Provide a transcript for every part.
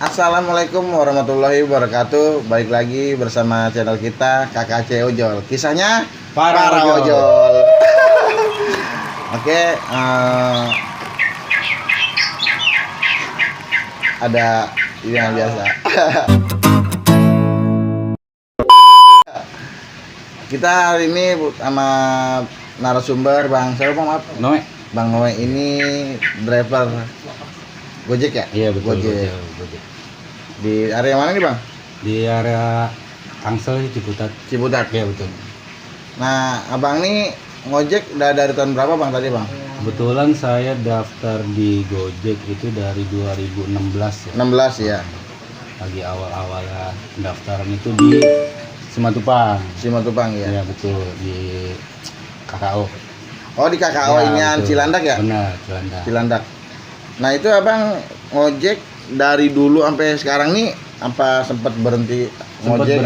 Assalamualaikum warahmatullahi wabarakatuh. Balik lagi bersama channel kita KKC Ojol. Kisahnya para ojol. Oke, ada yang biasa. Kita hari ini sama narasumber Bang siapa Bang? Maaf. Noe. Bang Noe ini driver Gojek ya? Iya betul. Gojek. Gojek. Di area mana nih Bang? Di area Tangsel Ciputat. Ciputat. Iya betul. Nah, abang nih ngojek udah dari tahun berapa Bang tadi Bang? Kebetulan saya daftar di Gojek itu dari 2016 ya. 16 ya. Lagi awal-awal pendaftaran itu di Simatupang. Simatupang ya. Iya betul di KKO. Oh di KKO Ya, ini betul. Cilandak ya? Benar, Cilandak. Cilandak. Nah itu abang ngojek dari dulu sampai sekarang nih apa sempat berhenti ngojek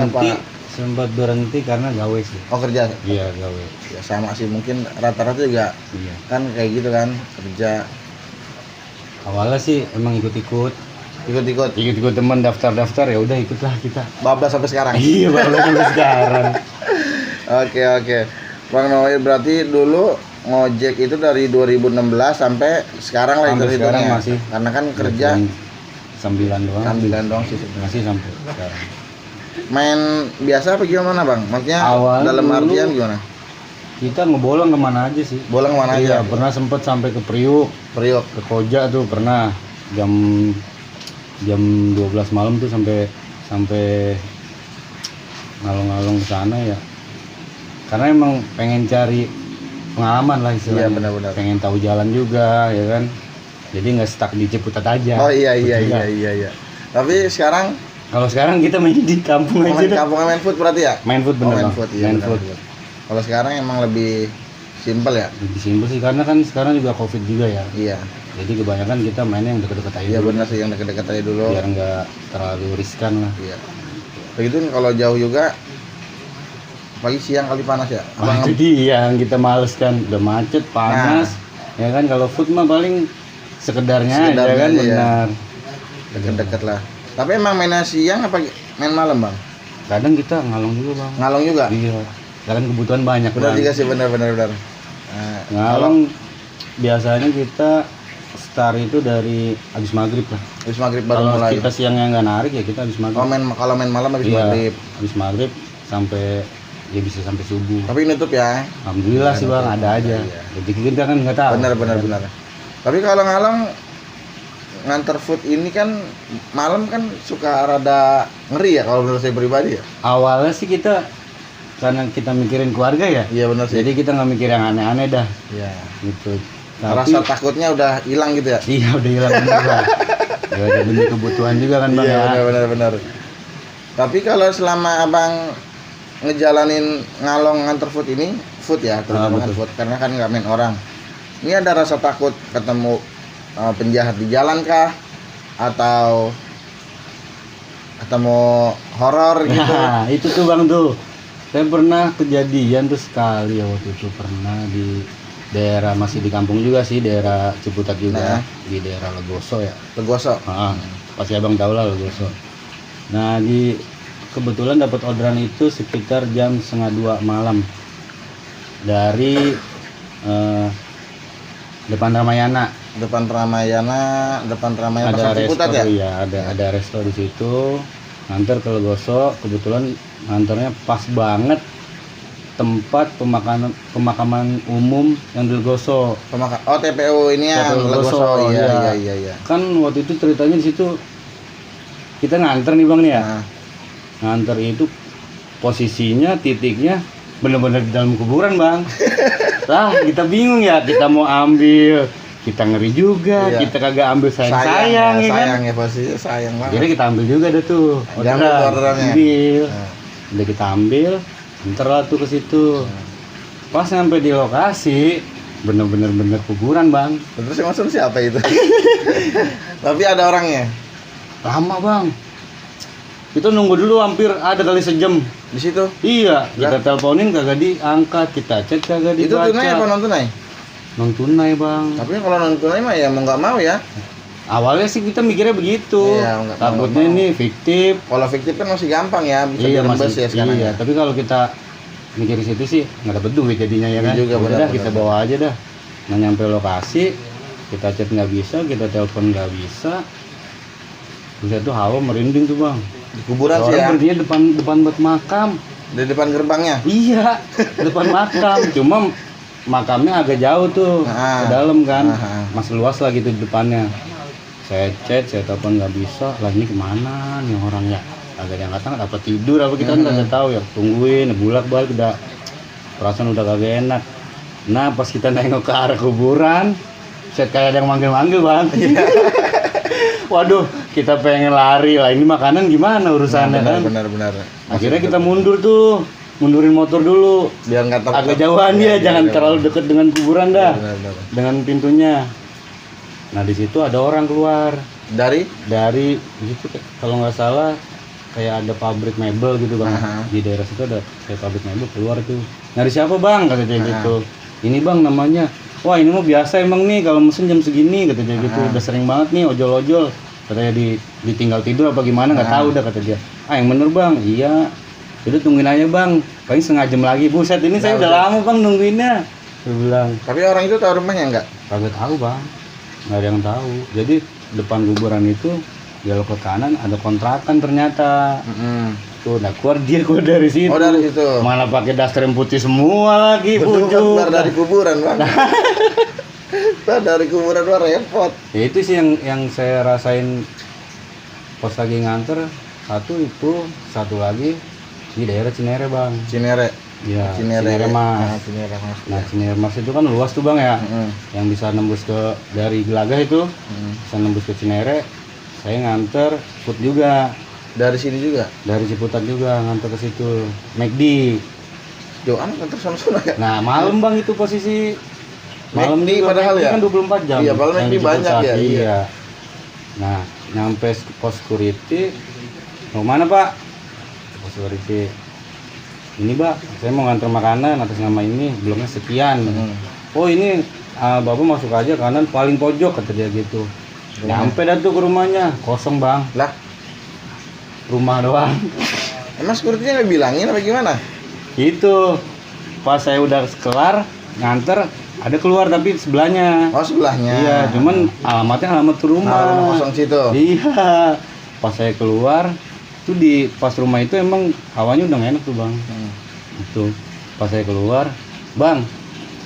Sempat berhenti karena gawe sih. Oh kerja? Iya gawe. Ya sama sih mungkin rata-rata juga Iya. kan kayak gitu kan kerja Awalnya sih emang ikut-ikut teman daftar ya udah ikutlah kita. bablas sampai sekarang. Iya baru sampai sekarang. Oke. Bang Noe berarti dulu ngojek itu dari 2016 sampai sekarang lah Sampai sekarang hitungnya. masih. Karena kan kerja Sambilan doang. sambilan doang sih. Masih sampai sekarang. Main biasa apa gimana Bang? Maksudnya Awal dalam dulu artian gimana? Kita ngebolong kemana aja sih? Bolang kemana Iya, aja? pernah sempet sampai ke Priuk, Priok. ke Koja tuh pernah jam 12 malam tuh sampai ngalong-ngalong ke sana ya. Karena emang pengen cari pengalaman lah istilahnya. Iya, benar-benar. Pengen tahu jalan juga ya kan. Jadi nggak stuck di Ciputat aja. Oh iya. Betul. Tapi sekarang Kalau sekarang kita main di kampung aja main dah. kampungnya main food berarti ya? Main food bener main Bang. food, iya, Main benar, food. benar. Kalau sekarang emang lebih simpel ya? Lebih simpel sih karena kan sekarang juga Covid juga ya. Iya. Jadi kebanyakan kita mainnya yang deket-deket aja. Iya dulu. benar sih yang dekat-dekat aja dulu. Biar nggak terlalu riskan lah. Iya. Begitu kalau jauh juga pagi siang kali panas ya? Wah, jadi yang kita males kan udah macet, panas. Ya kan kalau food mah paling sekedarnya aja kan iya. benar. Dekat-dekat lah. Tapi emang mainnya siang apa main malam Bang? Kadang kita ngalong juga Bang. Ngalong juga? Iya. Kadang kebutuhan banyak Benar Bang. juga sih benar. Nah, Ngalong biasanya kita start itu dari habis maghrib lah. habis maghrib baru Kalau mulai. kita siangnya nggak narik ya kita habis maghrib. Kalau main malam habis Iya, maghrib. habis maghrib sampai ya bisa sampai subuh. Tapi nutup ya. Alhamdulillah sih Bang ada aja. Iya. Jadi kita kan nggak tahu. Benar. Tapi kalau ngalong nganter food ini kan malam kan suka rada ngeri ya kalau menurut saya pribadi ya. Awalnya sih kita karena kita mikirin keluarga ya. Iya benar sih. Jadi kita nggak mikir yang aneh-aneh dah Iya. gitu. Rasa takutnya udah hilang gitu ya. Iya udah hilang bener Bang. Ya udah demi kebutuhan juga kan Bang Iya ya. benar. Tapi kalau selama abang ngejalanin ngalong nganter food ini, food ya terutama kan betul. food karena kan nggak main orang. Ini ada rasa takut ketemu penjahat di jalan kah atau ketemu horor gitu? Nah, itu tuh Bang tuh. Saya pernah kejadian tuh sekali ya waktu itu pernah di daerah masih di kampung juga sih, daerah Ciputat juga, Nah. di daerah Legoso ya. Legoso. Pasti Abang tahu lah Legoso. Nah, kebetulan dapat orderan itu sekitar jam 1:30 malam dari depan Ramayana. Depan Ramayana Ada Pasar resto Ciputat ya? ya, ada resto di situ. Nganter ke Legoso, kebetulan nganternya pas banget tempat pemakaman umum yang di Legoso. Oh TPU ini ya TPU Legoso. Legoso, Iya. Kan waktu itu ceritanya di situ kita nganter nih Bang nih ya. Nah, Nganter itu posisinya titiknya bener-bener di dalam kuburan Bang. Lah kita bingung ya, kita mau ambil, kita ngeri juga, Iya. kita kagak ambil sayang ya kan. sayang ya pasti sayang banget. Jadi kita ambil juga dah tuh orderannya. ambil. Nah. Udah kita ambil, ntar lah tuh ke situ. Pas sampai di lokasi bener-bener kuburan Bang. Terus yang masuk siapa itu? Tapi ada orangnya Lama Bang. Kita nunggu dulu hampir ada kali sejam di situ. Iya, kita teleponin kagak diangkat, kita chat kagak Itu dibaca. tunai apa non tunai? Non tunai Bang. Tapi kalau non tunai mah ya mau nggak mau ya. Awalnya sih kita mikirnya begitu. Iya, Takutnya ini fiktif. Kalau fiktif kan masih gampang ya, bisa Iya, dirembes masih, ya sekarang. iya. Ya. Tapi kalau kita mikir situ sih nggak dapet duit jadinya ya Iya kan. juga, Udah benar, dah, kita benar. bawa aja dah. Nah nyampe lokasi, kita chat nggak bisa, kita telepon nggak bisa. Terus itu hawa merinding tuh bang. Di kuburan sih Orang ya. berdiri depan buat makam. Di depan gerbangnya. Iya, depan makam. Cuma makamnya agak jauh tuh, Ah. ke dalam kan. Ah. Masih luas lah gitu di depannya. Saya chat, saya telepon nggak bisa. Lah ini kemana nih orang ya? Agak diangkat apa tidur apa kita nggak tahu ya. Tungguin, bulak-balik udah perasaan udah kagak enak. Nah pas kita nengok ke arah kuburan, saya kayak ada yang manggil-manggil bang. Waduh, kita pengen lari lah. Ini makanan gimana urusannya kan? Benar. Akhirnya kita mundur tuh, mundurin motor dulu. Biar nggak Agak jauhan dia, jangan terlalu deket dengan kuburan dah, Benar. dengan pintunya. Nah di situ ada orang keluar Dari dari di situ kalau nggak salah kayak ada pabrik mebel gitu bang. Aha. Di daerah situ ada kayak pabrik mebel keluar tuh. Nyari siapa bang? Kata dia Aha. gitu. Ini bang namanya. Wah ini mah biasa emang nih kalau mesen jam segini kata dia gitu. Aha. Udah sering banget nih ojol-ojol. Katanya ditinggal tidur apa gimana nggak tahu dah kata dia. Ah yang bener bang. Iya. Udah tungguin aja bang. Paling setengah jam lagi. Buset ini saya udah lama bang nungguinnya. Dia bilang. Tapi orang itu tahu rumahnya enggak? Kagak tahu bang, nggak ada yang tahu. Jadi depan kuburan itu belok ke kanan ada kontrakan ternyata. Tuh, nah keluar dari situ. Oh dari situ. Mana pakai daster yang putih semua lagi. Betul kan pucuk. keluar dari kuburan bang. Keluar dari kuburan mah repot. Ya itu sih yang saya rasain pas lagi nganter. Satu itu, satu lagi di daerah Cinere bang. Cinere. Ya, Cinere Mas. Nah, Cinere Mas. Nah Cinere Mas itu kan luas tuh bang ya. Yang bisa nembus ke dari Gelagah itu. Bisa nembus ke Cinere. Saya nganter food juga. Dari sini juga. Dari Ciputat juga nganter ke situ. McD. Jauh amat kan sono-sono ya. Nah, malam Bang itu posisi malam McD juga, padahal McD ya? kan 24 jam. Iya, padahal yang McD di banyak Ciputat, ya, iya. Iya. Nah, nyampe pos security. Mau mana, Pak? Pos security. Ini, Pak, saya mau nganter makanan atas nama ini, belumnya sekian. Oh, ini Bapak masuk aja kanan paling pojok kata dia gitu. Nyampe dah tuh ke rumahnya, kosong, Bang. Lah, Rumah doang. emang security-nya nggak bilangin apa gimana? Itu pas saya udah kelar nganter ada keluar tapi sebelahnya. Oh sebelahnya. Iya, cuman alamatnya alamat rumah. Rumah kosong situ. Iya. Pas saya keluar tuh di pas rumah itu emang hawanya udah gak enak tuh bang. Itu pas saya keluar, bang,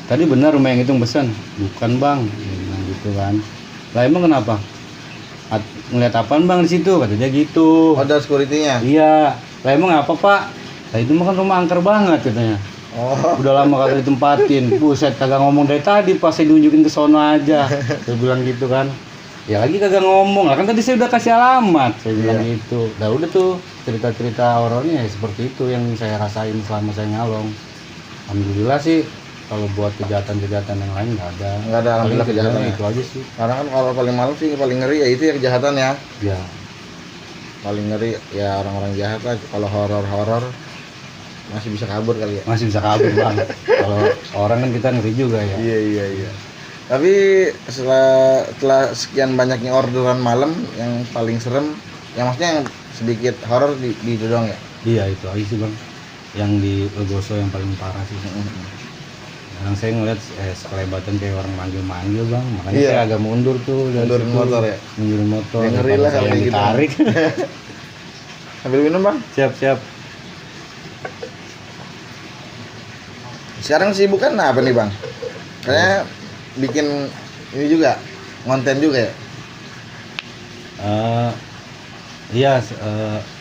tadi benar rumah yang itu pesan? Bukan bang, dia bilang gitu kan. Lah emang kenapa? Ngeliat apaan bang di situ? Kata dia gitu. Oh ada security-nya. Iya. Lah emang apa pak? Lah itu mah kan rumah angker banget katanya. Oh. Udah lama kagak ditempatin. Buset kagak ngomong dari tadi pas saya diunjukin ke sono aja. Saya bilang gitu kan. Ya lagi kagak ngomong. Lah kan tadi saya udah kasih alamat. Saya bilang gitu. Nah udah tuh cerita-cerita horornya ya seperti itu yang saya rasain selama saya nyalong. Alhamdulillah sih kalau buat kejahatan-kejahatan yang lain nggak ada. Nggak ada, alhamdulillah Paling kejahatan ya. itu aja sih. Karena kan kalau paling malam sih paling ngeri ya itu ya kejahatan ya. Ya. Paling ngeri ya orang-orang jahat lah. Kalau horor-horor masih bisa kabur kali ya. Masih bisa kabur bang. Kalau orang kan kita ngeri juga ya. Iya. Tapi setelah sekian banyaknya orderan malam yang paling serem, yang maksudnya yang sedikit horor di itu doang ya. Iya itu aja sih bang. Yang di Legoso yang paling parah sih. Sekarang saya ngeliat sekelebatan kayak orang manggil-manggil bang, makanya Iya. saya agak mundur tuh dari Mundurin situ. motor ya? Mundurin motor. Ya, ngeri daripada lah saya kalau yang gitu. ditarik. Sambil minum bang. Siap. Sekarang sibuk kan apa nih bang? Kayaknya bikin ini juga, konten juga ya. Iya.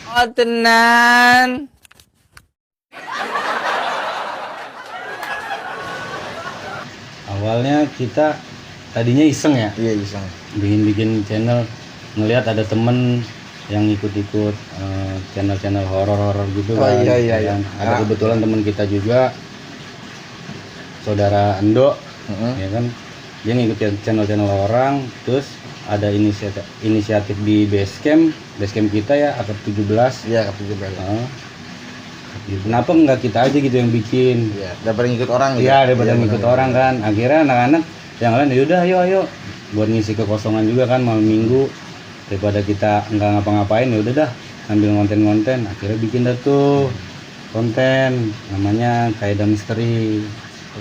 Oh tenan. Awalnya kita tadinya iseng ya, Iya iseng. bikin channel, ngelihat ada temen yang ikut-ikut channel-channel horor-horor gitu Oh, kan. iya. kan. Ada kebetulan teman kita juga, saudara Endo, ya kan, dia ngikutin channel-channel orang, terus ada inisiatif di Basecamp kita ya, akad 17. Iya kapten juga. Kenapa nggak kita aja gitu yang bikin? Iya. Daripada ngikut orang gitu. Iya daripada Iya, ngikut benar. orang kan. Akhirnya anak-anak yang lain yaudah ayo buat ngisi kekosongan juga kan malam minggu, daripada kita nggak ngapa-ngapain ya udah dah sambil ngonten-ngonten, akhirnya bikin dah tuh konten namanya Kaidah Misteri.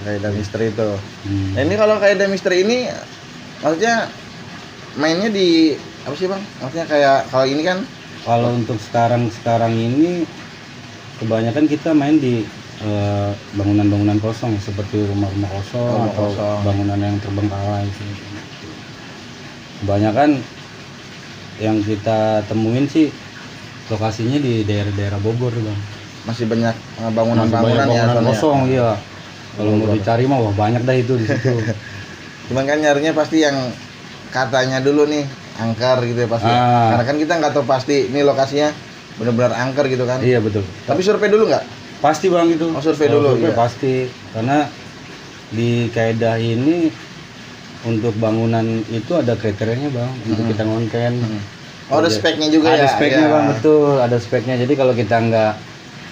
Kaidah Misteri itu. Nah, ini kalau Kaidah Misteri ini maksudnya mainnya di apa sih bang? Maksudnya kayak kalau ini kan Kalau untuk sekarang ini kebanyakan kita main di bangunan-bangunan kosong seperti rumah-rumah kosong Rumah atau kosong. bangunan yang terbengkalai sih. Kebanyakan yang kita temuin sih lokasinya di daerah-daerah Bogor bang. masih banyak Masih bangunan-bangunan banyak ya bangunan soalnya. kosong iya. Kalau mau Bogor. dicari mah wah banyak dah itu di situ. Cuman kan nyarinya pasti yang katanya dulu nih angker gitu ya pasti. Ah. Karena kan kita nggak tahu pasti ini lokasinya benar-benar angker gitu kan. Iya betul. Tapi survei dulu nggak? Pasti bang itu. Oh, survei Kalau dulu, survei iya. pasti. Karena di Kaidah ini untuk bangunan itu ada kriterianya bang untuk kita ngonten. Oh, ada speknya juga ada ya. speknya Iya. bang betul, ada speknya. Jadi kalau kita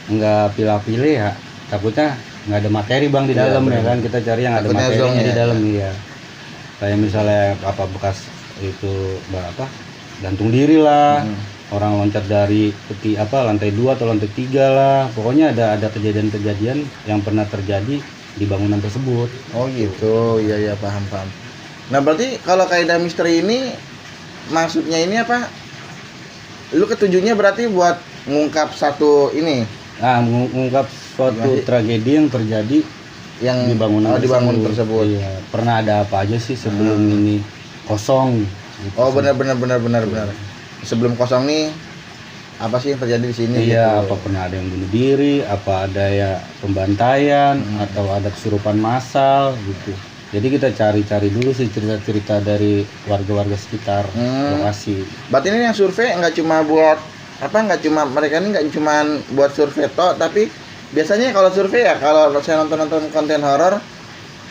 nggak pilih-pilih ya takutnya nggak ada materi bang di Iya, dalam ya benar. kan, kita cari yang ada Takutnya materinya zonk di ya. dalam iya. Kayak misalnya apa bekas itu apa gantung diri lah, orang loncat dari lantai 2 atau lantai 3 lah, pokoknya ada kejadian-kejadian yang pernah terjadi di bangunan tersebut. Oh gitu, iya paham. Nah berarti kalau Kaidah Misteri ini maksudnya ini apa? Lu ketujuhnya berarti buat ngungkap satu ini Nah, mengungkap suatu Masih- tragedi yang terjadi yang di bangunan di bangun tersebut. Iya, pernah ada apa aja sih sebelum ini kosong? Gitu. Oh benar. Sebelum kosong nih apa sih yang terjadi di sini? Iya, gitu. apa pernah ada yang bunuh diri, apa ada ya pembantaian, atau ada kesurupan massal gitu. Jadi kita cari-cari dulu sih cerita-cerita dari warga-warga sekitar lokasi. Berarti ini yang survei nggak cuma buat mereka ini nggak cuma buat survei toh, tapi biasanya kalau survei ya kalau saya nonton konten horor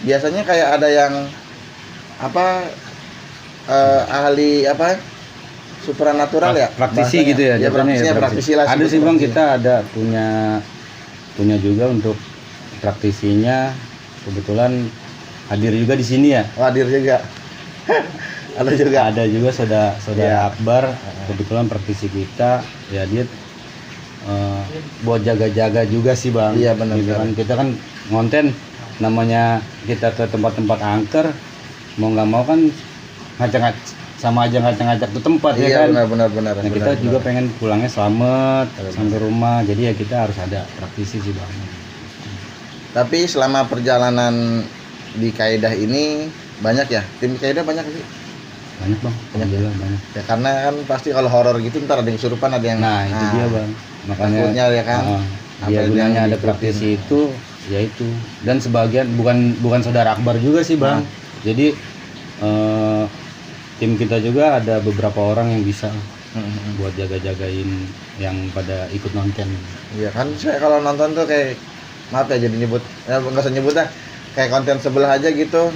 biasanya kayak ada yang ahli supranatural ya Praktisi bahasanya. gitu ya, Ya jatuhnya praktisinya praktisi lah. Ada sebut sih bang, praktisi. kita ada punya juga untuk praktisinya, kebetulan hadir juga di sini ya. Hadir juga. Ada juga. Ada juga saudara Iya. Akbar, kebetulan praktisi kita ya, dia buat jaga-jaga juga sih bang. Iya, benar, Gitu benar. kan. Kita kan ngonten, namanya kita ke tempat-tempat angker, mau nggak mau kan sama aja ngacak-ngacak tuh tempat ya Iya kan. benar. Nah, kita juga pengen pulangnya selamat sampai rumah, jadi ya kita harus ada praktisi sih bang. Tapi selama perjalanan di Kaidah ini banyak ya tim Kaidah banyak sih. Banyak bang, alhamdulillah banyak. Ya karena kan pasti kalau horor gitu ntar ada yang kesurupan, ada yang Nah itu dia bang, makanya takutnya ya kan. dia Apa gunanya yang ada diikutin. praktisi itu ya itu, dan sebagian bukan saudara Akbar juga sih bang. Jadi tim kita juga ada beberapa orang yang bisa buat jaga-jagain yang pada ikut nonton. Iya kan, saya kalau nonton tuh kayak maaf ya jadi nyebut, ya nggak usah nyebut dah, kayak konten sebelah aja gitu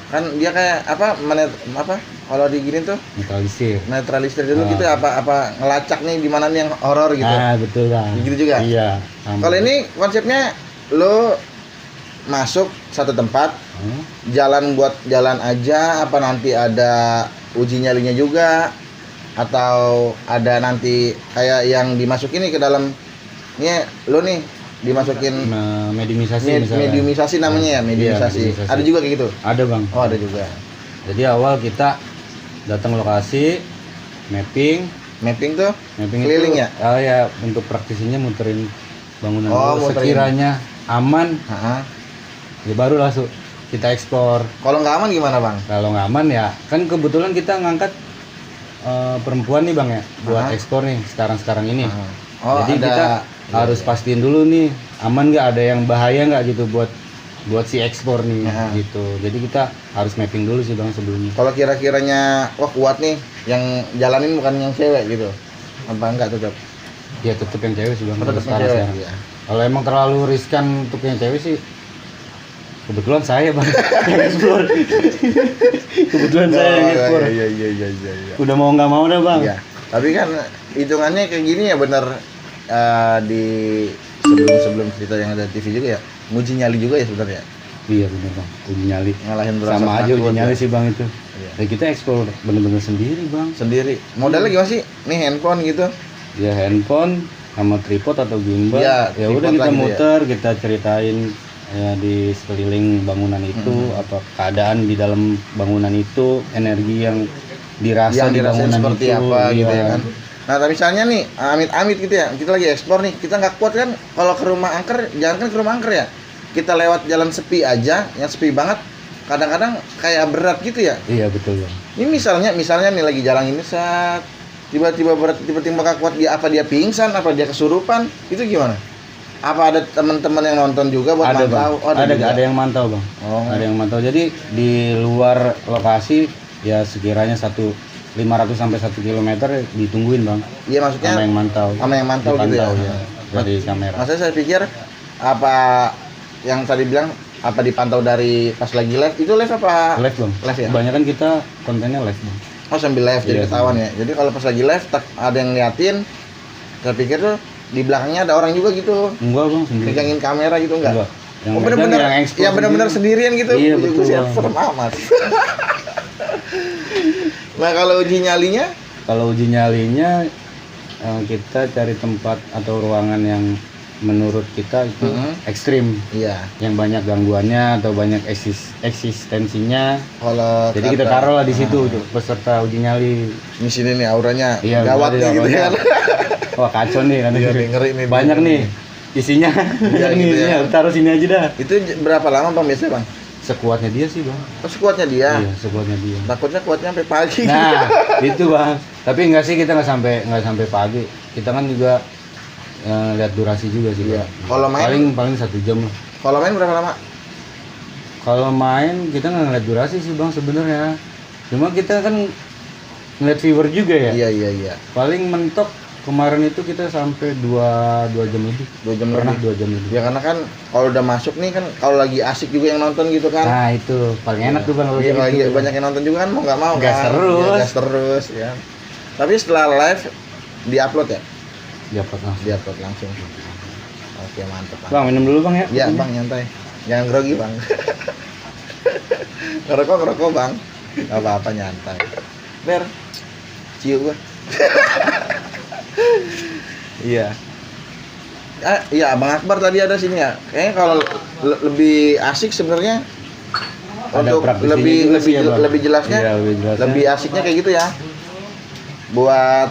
kan, dia kayak kalau digini tuh netralisir dulu gitu, apa ngelacak nih di mana nih yang horor gitu. Betul bang. Gitu juga. Iya. sama. Kalau ini konsepnya lo masuk satu tempat, jalan buat jalan aja, apa nanti ada uji nyalinya juga, atau ada nanti kayak yang dimasukin nih ke dalam ini lo nih dimasukin mediumisasi misalnya. mediumisasi namanya ya, mediumisasi. mediumisasi. Ada juga kayak gitu. Ada bang. Oh ada juga. Jadi awal kita datang lokasi, mapping Tuh keliling itu, ya? Oh ya, untuk praktisinya muterin bangunan Oh, dulu. muterin. Sekiranya aman, Ha-ha. ya baru langsung kita ekspor. Kalau nggak aman gimana bang? Kalau nggak aman ya, kan kebetulan kita ngangkat perempuan nih bang ya, buat Aha. ekspor nih sekarang ini. Oh Jadi ada. kita harus pastiin dulu nih, aman nggak, ada yang bahaya nggak gitu buat si ekspor nih Aha. gitu. Jadi kita harus mapping dulu sih bang sebelumnya. Kalau kira-kiranya wah kuat nih, yang jalanin bukan yang cewek gitu, apa enggak tetap? Ya tetep yang cewek sih bang. Tetap yang sekarang. cewek. Iya. Kalau emang terlalu riskan untuk yang cewek sih, kebetulan saya bang yang explore. Kebetulan saya yang explore. Iya. Udah mau nggak mau dah bang. Iya. Tapi kan hitungannya kayak gini ya bener, di sebelum cerita yang ada TV juga ya, nguji nyali juga ya sebenarnya. Iya benar bang, uji nyali. Ngalahin berasa Sama aja takut uji nyali ya. sih bang itu. Iya. Dan kita explore bener-bener sendiri bang. Sendiri. Modalnya gimana sih? Nih handphone gitu. Ya handphone sama tripod atau gimbal. Iya, Ya udah tripod kita lah gitu ya. muter, kita ceritain ya di sekeliling bangunan itu, apa keadaan di dalam bangunan itu, energi yang dirasa Yang di dirasain bangunan seperti itu. apa gitu Iya. ya kan. Nah, tapi misalnya nih, amit-amit gitu ya, kita lagi eksplor nih, kita nggak kuat kan kalau ke rumah angker, jangan kan ke rumah angker ya. Kita lewat jalan sepi aja, yang sepi banget, kadang-kadang kayak berat gitu ya. Iya betul bang. Ini misalnya nih lagi jalan ini saat tiba-tiba berat, tiba-tiba nggak kuat, dia apa dia pingsan, apa dia kesurupan, itu gimana? Apa ada teman-teman yang nonton juga buat Ada bang. mantau? Oh, ada juga. yang mantau bang. Oh. Ada yang mantau. Jadi di luar lokasi ya sekiranya 500 sampai 1 kilometer ditungguin bang. Iya, maksudnya Sama yang mantau. sama yang mantau gitu ya. Dipantau, dari kamera. Maksudnya saya pikir apa yang tadi bilang apa dipantau dari pas lagi live, itu live apa? Live bang. Live ya? Kebanyakan kita kontennya live bang. Oh, sambil live jadi Iya, ketahuan ya. Jadi kalau pas lagi live ada yang ngeliatin, saya pikir tuh di belakangnya ada orang juga gitu. Enggak bang, sendiri. Megangin kamera gitu enggak? Enggak. Yang Oh, megang bener-bener yang explore ya bener-bener sendiri. sendirian gitu. Iya, betul, Buset, Bang. serem amat. Nah, kalau uji nyalinya Kalau uji nyalinya kita cari tempat atau ruangan yang menurut kita itu ekstrim, iya. yang banyak gangguannya atau banyak eksistensinya. Kalau Jadi kita kata- taruh lah di situ tuh peserta uji nyali. di sini nih auranya Iya, gawat berarti nih gitu auranya. kan. Wah kacau nih kan. Iya, nih, ngeri nih. Banyak nih isinya. Banyak nih gitu ya. isinya. Taruh sini aja dah. Itu berapa lama Bang biasanya, Bang? Sekuatnya dia sih bang. Oh, sekuatnya dia. Iya sekuatnya dia. Takutnya kuatnya sampai pagi. Nah itu bang. Tapi enggak sih, kita nggak sampai pagi. Kita kan juga lihat durasi juga sih Iya. Bang. Kalau main- paling 1 jam lah. Kalau main berapa lama? Kalau main kita nggak ngeliat durasi sih bang sebenarnya. Cuma kita kan ngeliat viewer juga ya. Iya. Paling mentok kemarin itu kita sampai 2 jam lebih. 2 jam Pernah lebih. 2 jam lebih. Ya karena kan kalau udah masuk nih kan kalau lagi asik juga yang nonton gitu kan. Nah itu paling enak tuh bang kalau Iya, kayak lagi gitu. banyak yang nonton juga kan mau nggak mau Gas kan. terus. Iya, gas terus ya. Tapi setelah live di-upload ya? Dapat langsung. Di-upload langsung. Oke, mantap. Bang minum dulu bang ya. Ya, Bang, nyantai. Jangan grogi, Bang. Ngerokok, Bang. Gak apa-apa, nyantai. Ber, cium gua. Iya. Iya, Bang Akbar tadi ada sini ya. Kayaknya kalau lebih asik sebenarnya Ada untuk praktisinya lebih juga lebih sih ya, Bang. lebih jelasnya, Iya, lebih jelasnya. lebih asiknya kayak gitu ya. Buat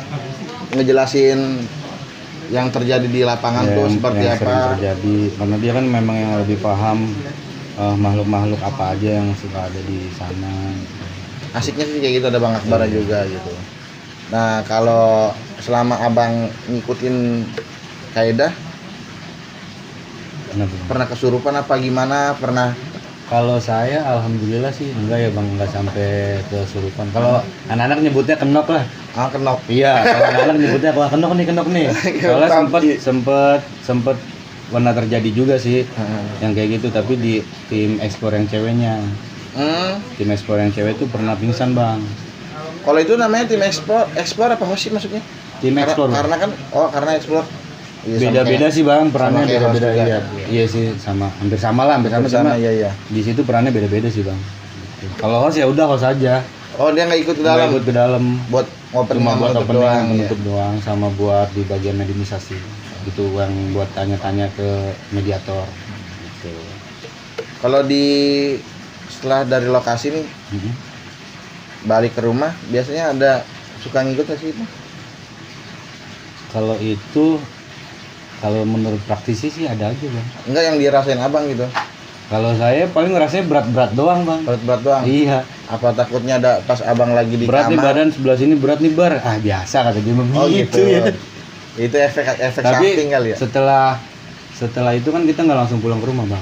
ngejelasin yang terjadi di lapangan tuh seperti yang sering apa. terjadi, karena dia kan memang yang lebih paham makhluk-makhluk apa aja yang suka ada di sana. Asiknya sih kayak gitu, ada Bang Akbar juga gitu. Nah, kalau selama Abang ngikutin kaidah, Kenapa, Bang? pernah kesurupan apa gimana? Pernah? Kalau saya alhamdulillah sih enggak ya bang, enggak sampai kesurupan. Kalau anak-anak nyebutnya kenok lah. Kenok. Iya, kalau anak-anak nyebutnya wah kenok nih. Soalnya sempet pernah terjadi juga sih yang kayak gitu, tapi di tim ekspor yang ceweknya. Tim ekspor yang cewek itu pernah pingsan bang. Kalau itu namanya tim ekspor apa host sih maksudnya? Tim ekspor. Karena kan, karena ekspor. Iya, sama Beda-beda kayak- sih bang, perannya sama kayak host beda-beda. juga. Iya. Iya sih, hampir sama lah, hampir sama. Sama, Cuma iya. di situ perannya beda-beda sih bang. Kalau host ya udah host aja. Oh, dia nggak ikut ke Nggak dalam ikut ke dalam. buat opening Cuma sama buat nutup opening doang. Iya. menutup doang, sama buat di bagian mediumisasi gitu, yang buat tanya-tanya ke mediator gitu. Kalau setelah dari lokasi nih Mhm. balik ke rumah, biasanya ada suka ngikut nggak sih? Kalau itu, kalau menurut praktisi sih ada aja bang. Enggak yang dirasain Abang gitu. Kalau saya paling ngerasanya berat-berat doang bang. Berat-berat doang. Iya, Apa takutnya ada pas Abang lagi di berat nih kamar? badan sebelah sini, berat nih bar. Ah biasa kata dia Oh gitu. ya. Itu efek Tapi samping kali ya. setelah itu kan kita nggak langsung pulang ke rumah bang.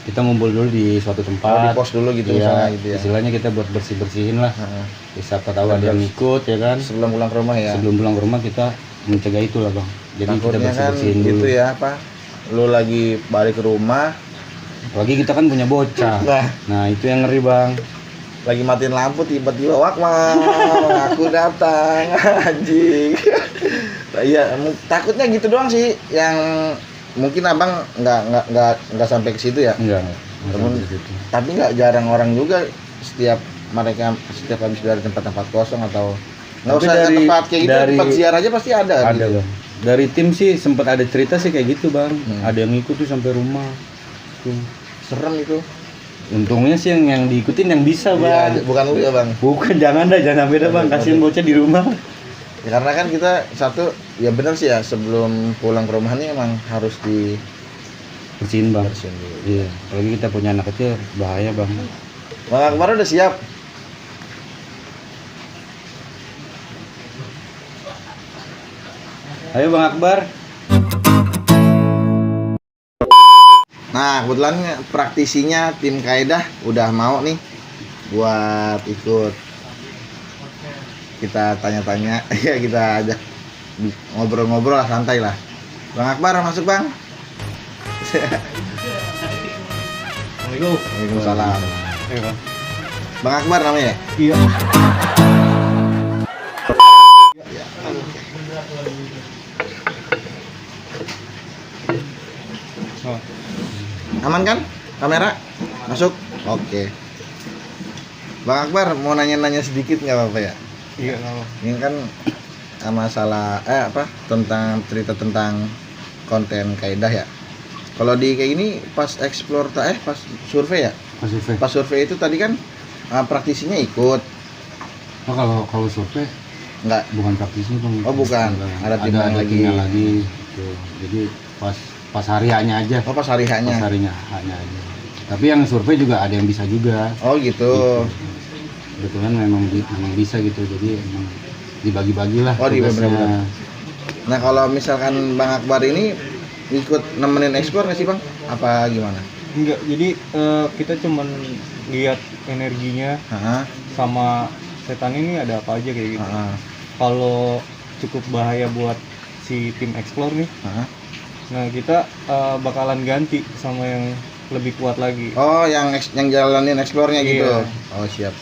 Kita ngumpul dulu di suatu Oh, di tempat. pos dulu gitu Iya, misalnya gitu ya. istilahnya kita buat bersih-bersihin lah. Heeh. Siapa tahu ada yang ikut ya kan. Sebelum pulang ke rumah ya. Sebelum pulang ke rumah kita mencegah itu lah bang. Jadi kita Takutnya kan bersih-bersihin dulu. gitu ya apa? Lu lagi balik ke rumah, Apalagi kita kan punya bocah. nah Nah itu yang ngeri bang. lagi matiin lampu tiba-tiba wakman aku datang anjing. Iya, takutnya gitu doang sih yang mungkin Abang nggak sampai ke situ ya. Enggak. Temen- sampai situ. Tapi nggak jarang orang juga setiap mereka setiap habis dari tempat-tempat kosong atau nggak Tapi usah dari- tempat kayak gitu, dari- tempat ziarah aja pasti ada. Ada gitu. bang. Dari tim sih sempat ada cerita sih kayak gitu bang. Hmm. Ada yang ngikut tuh sampai rumah. Tuh. Serem itu. Untungnya sih yang diikutin yang bisa Iya, bang. bukan lu ya bang. Bukan jangan sampai dah bang. Kasihin bocah di rumah. Ya, karena kan kita satu ya benar sih ya sebelum pulang ke rumah nih emang harus di Bersihin bang. bersihin dulu. Iya. Apalagi kita punya anak kecil bahaya bang. Bang Akbar udah siap? Ayo bang Akbar. Nah, kebetulan praktisinya tim Kaedah udah mau nih buat ikut. Kita tanya-tanya, ya kita ajak ngobrol-ngobrol lah, santai lah. Bang Akbar masuk bang. Assalamualaikum. Waalaikumsalam. Ayo bang. Bang Akbar namanya ya? Iya. Oh. Aman kan? Kamera? Masuk? Oke. Bang Akbar mau nanya-nanya sedikit nggak apa-apa ya? Iya kalau. Ini kan masalah tentang cerita tentang konten Kaedah ya. Kalau di kayak ini pas explore pas survei ya. Mas survei. Pas survei itu tadi kan praktisinya ikut. Oh kalau survei Enggak. bukan praktisi bang. Oh, bukan. Ada tim lain lagi. timnya lagi. Tuh. Jadi pas hari hanya aja. Oh, pas hari Pas hanya. harinya hanya aja. Tapi yang survei juga ada yang bisa juga. Oh, gitu. Kebetulan memang bisa gitu. Jadi emang dibagi-bagi lah. Oh, tugasnya. benar-benar. Nah, kalau misalkan Bang Akbar ini ikut nemenin explore nggak sih Bang? Apa gimana? Enggak, jadi kita cuman lihat energinya Heeh. sama setan ini ada apa aja kayak gitu. Heeh. Kalau cukup bahaya buat si tim explore nih, Heeh. nah kita bakalan ganti sama yang lebih kuat lagi. Oh, yang jalanin explore-nya gitu. Iya. Oh, siap.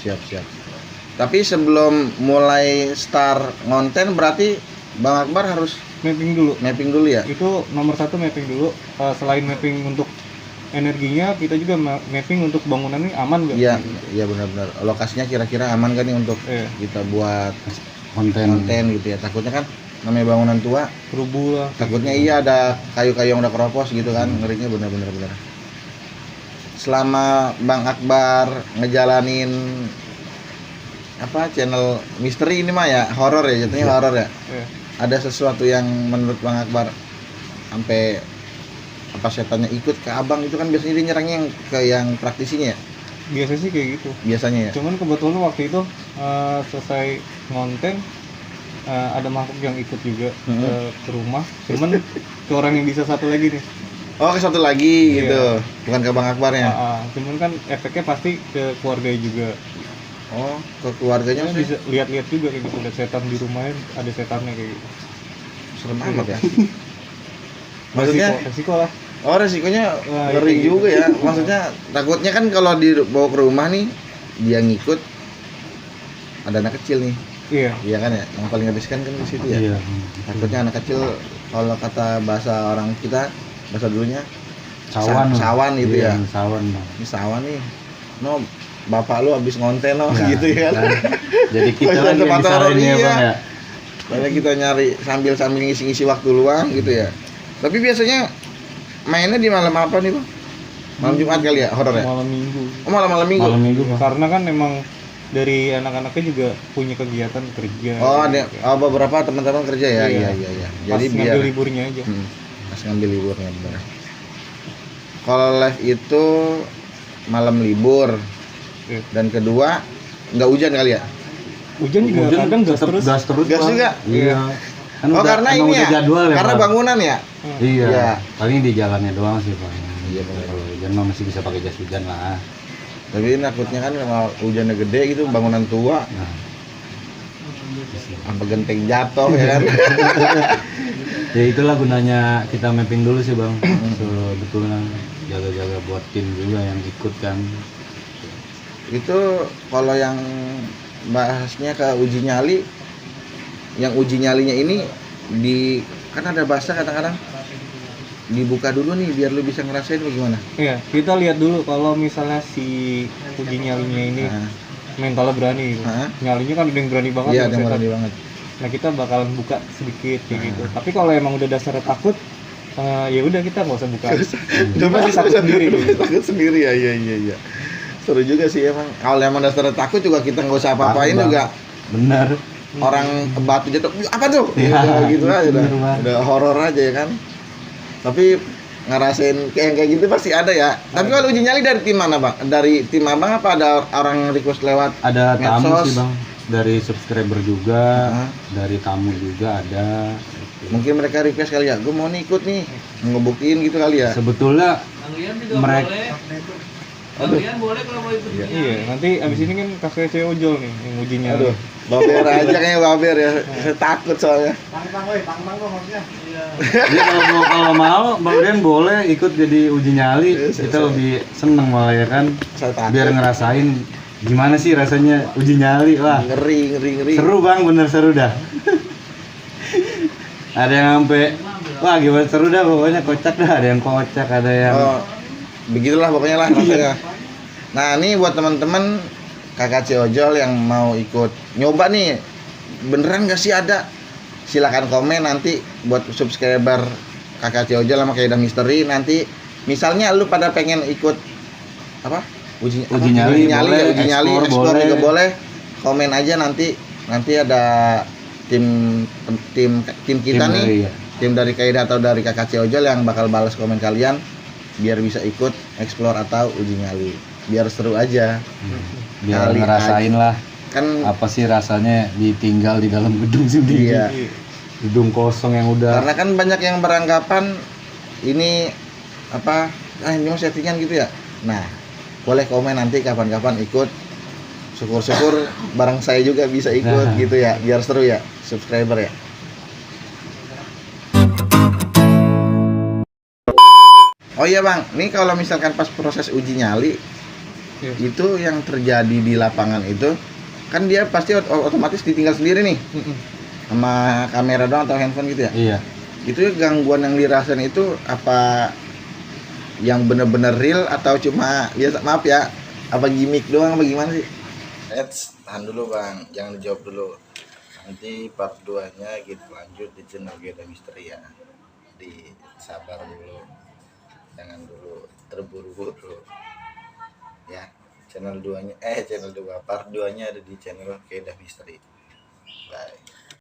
Tapi sebelum mulai start ngonten berarti Bang Akbar harus Mapping dulu. mapping dulu ya? Itu nomor satu mapping dulu. Selain mapping untuk energinya, kita juga mapping untuk bangunan ini aman nggak? Iya benar-benar. Lokasinya kira-kira aman kan nih untuk Iya. kita buat Konten. konten gitu ya. Takutnya kan namanya bangunan tua, Rubuh lah. takutnya iya ada kayu-kayu yang udah keropos gitu kan. Ngerinya benar-benar benar. Selama Bang Akbar ngejalanin channel misteri ini mah ya, horor ya, jatuhnya Iya. horor ya. Iya. Ada sesuatu yang menurut Bang Akbar sampai setannya ikut ke abang itu kan biasanya dia nyerangnya yang praktisinya ya, Biasanya sih kayak gitu. biasanya ya. Cuman kebetulan waktu itu selesai ngonten ada makhluk yang ikut juga ke rumah. Cuman ke orang yang bisa satu lagi nih. Oh, ke satu lagi Iya. gitu, bukan ke Bang Akbar ya? Cuman kan efeknya pasti ke keluarga juga. Oh, ke keluarganya Kita bisa lihat-lihat juga kayak gitu. Ada setan di rumahnya, ada setannya kayak gitu. serem amat ya. Maksudnya, resiko lah. oh resikonya Wah, ngeri itu. juga ya. Maksudnya takutnya kan kalau dibawa ke rumah nih dia ngikut, ada anak kecil nih, Iya. iya kan ya? Yang paling riskan kan di situ ya. Iya. Takutnya anak kecil kalau kata bahasa orang kita, bahasa dulunya Sawan. sawan gitu Iya, ya. Sawan bang. Ini sawan nih, no bapak lu habis ngonten no Nah, gitu ya kan. kan. Jadi kita Masih lagi ada yang motor, disalahin ya iya. bang ya. Padahal kita nyari sambil ngisi-ngisi waktu luang gitu ya. Tapi biasanya mainnya di malam apa nih Bang? Malam Jumat kali ya, horor ya? Malam minggu. Oh, malam minggu. Malam minggu bang. Karena kan emang dari anak-anaknya juga punya kegiatan kerja. Oh, ada gitu. beberapa teman-teman kerja ya. Iya. Iya. Pas Jadi biar ngambil liburnya aja. pas ngambil liburnya benar. Kalau live itu malam libur Iya. dan kedua nggak hujan kali ya? Hujan juga Hujan kadang gas terus. Gas terus Gas bang. juga? Iya. Kan Oh, karena emang ini udah ya. jadwal ya Karena Bang. bangunan ya. Iya. Iya. Paling di jalannya doang sih bang. Iya, benar. Kalau hujan mah masih bisa pakai jas hujan lah. Tapi takutnya kan kalau hujannya gede gitu bangunan tua Nah. apa genteng jatuh ya kan. Ya itulah gunanya kita mapping dulu sih bang. Sebetulnya jaga-jaga buat tim juga yang ikut kan. Itu kalau yang bahasnya ke uji nyali, yang uji nyalinya ini kan ada bahasa kadang-kadang dibuka dulu nih biar lu bisa ngerasain bagaimana. Iya, kita lihat dulu kalau misalnya si uji nyalinya ini Nah, mentalnya berani gitu. Hah? Nyalinya kan ada yang berani banget Iya, ya, ada yang setan. berani banget. Nah kita bakalan buka sedikit kayak gitu. Tapi kalau emang udah dasarnya takut, ya udah kita nggak usah buka. Dia pasti takut sendiri. Gitu. Takut sendiri ya, iya. Seru juga sih emang. Kalau emang dasarnya takut juga kita nggak usah apa-apain Takut, Bang. juga. Bener. Orang batu jatuh, apa tuh? Ya, gitu aja bener, udah. Bang. Udah horor aja ya kan. Tapi ngerasain kayak gitu pasti ada ya. Tapi kalau uji nyali dari tim mana, Bang? Dari tim Abang apa ada orang request lewat Ada tamu medsos? sih, Bang. Dari subscriber juga, Heeh. dari tamu juga ada. Mungkin mereka request kali ya, gue mau nih ikut nih, ngebuktiin gitu kali ya. Sebetulnya mereka Iya, nanti abis ini kan kakek cewek ojol nih yang ujinya. Aduh, baber aja kayaknya baber ya. Saya takut soalnya. Jadi kalau mau Bang Rian boleh ikut jadi uji nyali. Yes, Kita yes. lebih seneng malah ya kan. Saya takut. Biar ngerasain gimana sih rasanya uji nyali. Wah, Ngeri. seru Bang, bener seru dah. Ada yang sampai wah gimana seru dah pokoknya, kocak dah, ada yang kocak, ada yang Oh, begitulah pokoknya lah rasanya. Nah, ini buat teman-teman KKC Ojol yang mau ikut nyoba nih, beneran gak sih ada? Silakan komen nanti buat subscriber KKC Ojol sama Kaidah Misteri. Nanti misalnya lu pada pengen ikut apa? Uji nyali boleh, uji nyali, explore explore boleh. juga boleh. Komen aja nanti ada tim kita Tim nih. dari, ya. Tim dari Kaidah atau dari KKC Ojol yang bakal balas komen kalian biar bisa ikut explore atau uji nyali. Biar seru aja. biar Kali ngerasain aja. lah Kan apa sih rasanya ditinggal di dalam gedung sendiri. iya. Gedung kosong yang udah Karena kan banyak yang beranggapan ini apa? Ini mau settingan gitu ya. Nah, boleh komen nanti kapan-kapan ikut. Syukur-syukur bareng saya juga bisa ikut Nah. gitu ya. Biar seru ya, subscriber ya. Oh iya Bang, nih kalau misalkan pas proses uji nyali Iya. itu yang terjadi di lapangan itu kan dia pasti otomatis ditinggal sendiri nih sama kamera doang atau handphone gitu ya. iya. Itu gangguan yang dirasain itu apa yang bener-bener real atau cuma biasa, maaf ya, apa gimmick doang apa gimana sih? Tahan dulu Bang, jangan dijawab dulu. Nanti part 2-nya kita lanjut di channel Geda Misteri ya. Sabar dulu. Jangan dulu terburu-buru. Ya, channel 2 part 2-nya ada di channel Geda Misteri. Bye.